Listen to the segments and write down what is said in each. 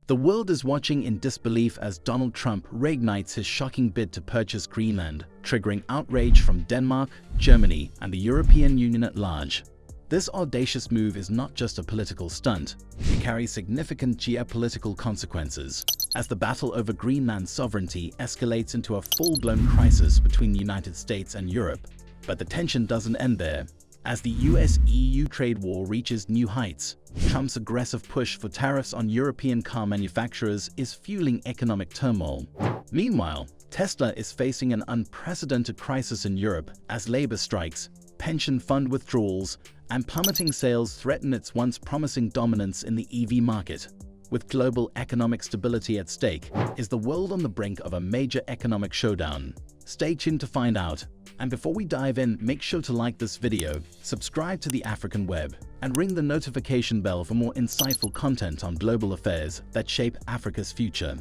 The world is watching in disbelief as Donald Trump reignites his shocking bid to purchase Greenland, triggering outrage from Denmark, Germany, and the European Union at large. This audacious move is not just a political stunt, it carries significant geopolitical consequences, as the battle over Greenland's sovereignty escalates into a full-blown crisis between the United States and Europe. But the tension doesn't end there. As the US-EU trade war reaches new heights, Trump's aggressive push for tariffs on European car manufacturers is fueling economic turmoil. Meanwhile, Tesla is facing an unprecedented crisis in Europe as labor strikes, pension fund withdrawals, and plummeting sales threaten its once promising dominance in the EV market. With global economic stability at stake, is the world on the brink of a major economic showdown? Stay tuned to find out. And before we dive in, make sure to like this video, subscribe to the African Web, and ring the notification bell for more insightful content on global affairs that shape Africa's future.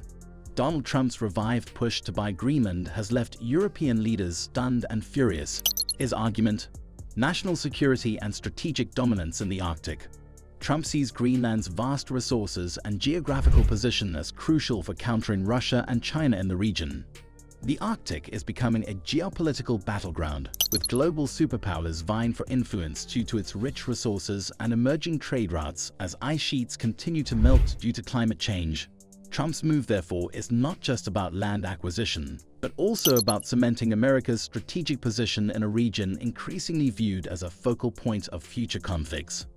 Donald Trump's revived push to buy Greenland has left European leaders stunned and furious. His argument? National security and strategic dominance in the Arctic. Trump sees Greenland's vast resources and geographical position as crucial for countering Russia and China in the region. The Arctic is becoming a geopolitical battleground, with global superpowers vying for influence due to its rich resources and emerging trade routes as ice sheets continue to melt due to climate change. Trump's move, therefore, is not just about land acquisition, but also about cementing America's strategic position in a region increasingly viewed as a focal point of future conflicts.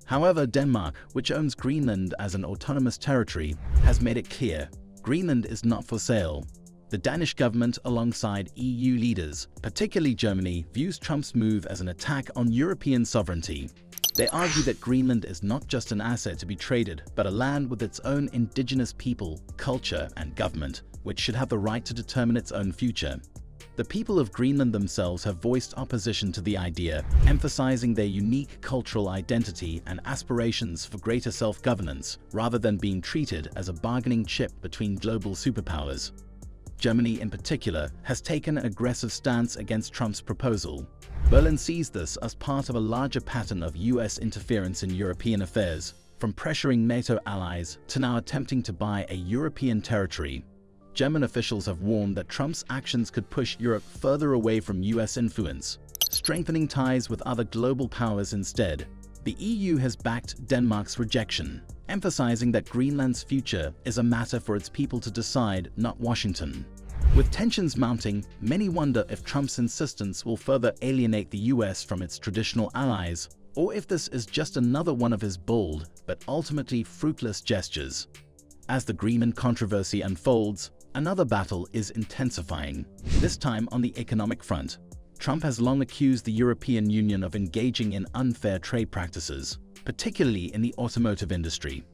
However, Denmark, which owns Greenland as an autonomous territory, has made it clear Greenland is not for sale. The Danish government, alongside EU leaders, particularly Germany, views Trump's move as an attack on European sovereignty. They argue that Greenland is not just an asset to be traded, but a land with its own indigenous people, culture, and government, which should have the right to determine its own future. The people of Greenland themselves have voiced opposition to the idea, emphasizing their unique cultural identity and aspirations for greater self-governance, rather than being treated as a bargaining chip between global superpowers. Germany, in particular, has taken an aggressive stance against Trump's proposal. Berlin sees this as part of a larger pattern of US interference in European affairs, from pressuring NATO allies to now attempting to buy a European territory. German officials have warned that Trump's actions could push Europe further away from US influence, strengthening ties with other global powers instead. The EU has backed Denmark's rejection, emphasizing that Greenland's future is a matter for its people to decide, not Washington. With tensions mounting, many wonder if Trump's insistence will further alienate the US from its traditional allies, or if this is just another one of his bold, but ultimately fruitless gestures. As the Greenland controversy unfolds, another battle is intensifying, this time on the economic front. Trump has long accused the European Union of engaging in unfair trade practices, particularly in the automotive industry.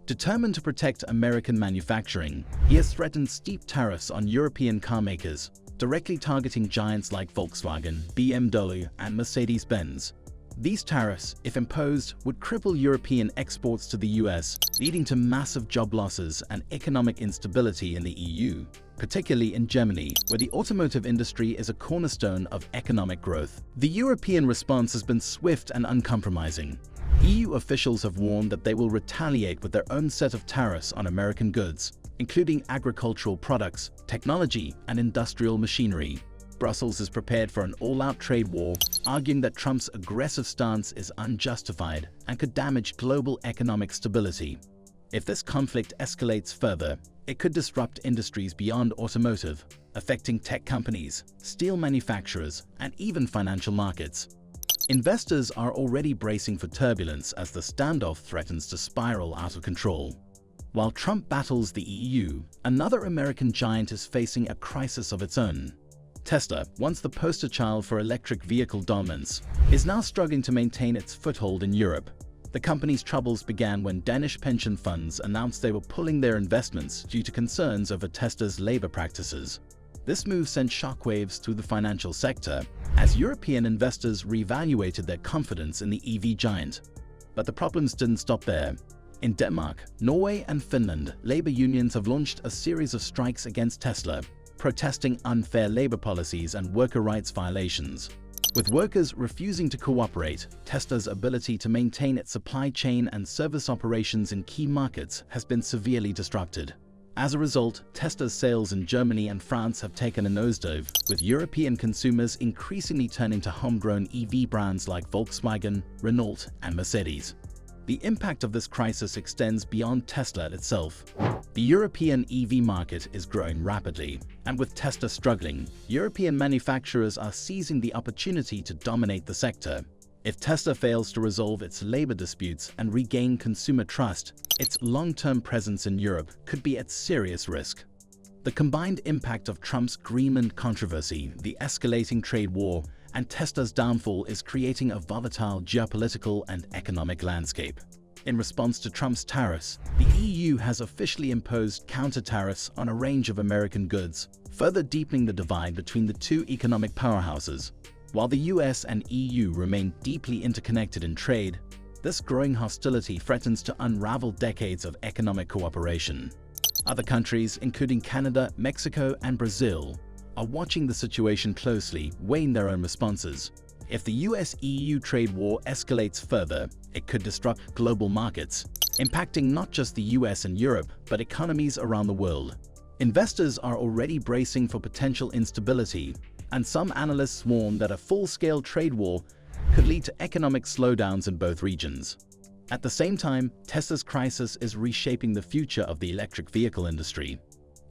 Determined to protect American manufacturing, he has threatened steep tariffs on European carmakers, directly targeting giants like Volkswagen, BMW, and Mercedes-Benz. These tariffs, if imposed, would cripple European exports to the US, leading to massive job losses and economic instability in the EU, particularly in Germany, where the automotive industry is a cornerstone of economic growth. The European response has been swift and uncompromising. EU officials have warned that they will retaliate with their own set of tariffs on American goods, including agricultural products, technology, and industrial machinery. Brussels is prepared for an all-out trade war, arguing that Trump's aggressive stance is unjustified and could damage global economic stability. If this conflict escalates further, it could disrupt industries beyond automotive, affecting tech companies, steel manufacturers, and even financial markets. Investors are already bracing for turbulence as the standoff threatens to spiral out of control. While Trump battles the EU, another American giant is facing a crisis of its own. Tesla, once the poster child for electric vehicle dominance, is now struggling to maintain its foothold in Europe. The company's troubles began when Danish pension funds announced they were pulling their investments due to concerns over Tesla's labor practices. This move sent shockwaves through the financial sector as European investors reevaluated their confidence in the EV giant. But the problems didn't stop there. In Denmark, Norway, and Finland, labor unions have launched a series of strikes against Tesla, protesting unfair labor policies and worker rights violations. With workers refusing to cooperate, Tesla's ability to maintain its supply chain and service operations in key markets has been severely disrupted. As a result, Tesla's sales in Germany and France have taken a nosedive, with European consumers increasingly turning to homegrown EV brands like Volkswagen, Renault, and Mercedes. The impact of this crisis extends beyond Tesla itself. The European EV market is growing rapidly, and with Tesla struggling, European manufacturers are seizing the opportunity to dominate the sector. If Tesla fails to resolve its labor disputes and regain consumer trust, its long-term presence in Europe could be at serious risk. The combined impact of Trump's Greenland controversy, the escalating trade war, and Tesla's downfall is creating a volatile geopolitical and economic landscape. In response to Trump's tariffs, the EU has officially imposed counter-tariffs on a range of American goods, further deepening the divide between the two economic powerhouses. While the US and EU remain deeply interconnected in trade, this growing hostility threatens to unravel decades of economic cooperation. Other countries, including Canada, Mexico, and Brazil, are watching the situation closely, weighing their own responses. If the US-EU trade war escalates further, it could disrupt global markets, impacting not just the US and Europe, but economies around the world. Investors are already bracing for potential instability, and some analysts warn that a full-scale trade war could lead to economic slowdowns in both regions. At the same time, Tesla's crisis is reshaping the future of the electric vehicle industry.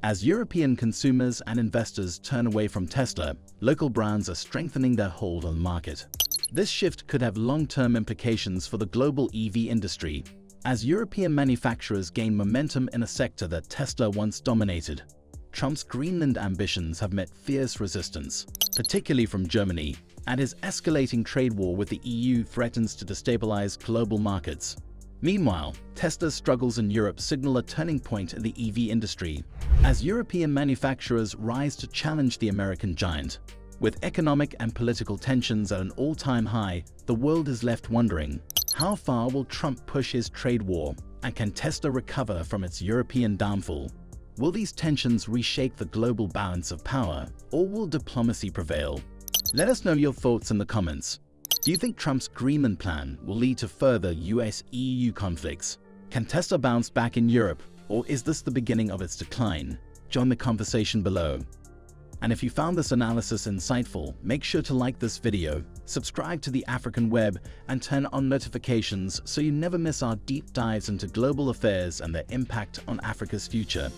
As European consumers and investors turn away from Tesla, local brands are strengthening their hold on the market. This shift could have long-term implications for the global EV industry, as European manufacturers gain momentum in a sector that Tesla once dominated. Trump's Greenland ambitions have met fierce resistance, particularly from Germany, and his escalating trade war with the EU threatens to destabilize global markets. Meanwhile, Tesla's struggles in Europe signal a turning point in the EV industry, as European manufacturers rise to challenge the American giant. With economic and political tensions at an all-time high, the world is left wondering, how far will Trump push his trade war, and can Tesla recover from its European downfall? Will these tensions reshape the global balance of power, or will diplomacy prevail? Let us know your thoughts in the comments. Do you think Trump's Greenland plan will lead to further US-EU conflicts? Can Tesla bounce back in Europe, or is this the beginning of its decline? Join the conversation below. And if you found this analysis insightful, make sure to like this video, subscribe to the African Web, and turn on notifications so you never miss our deep dives into global affairs and their impact on Africa's future.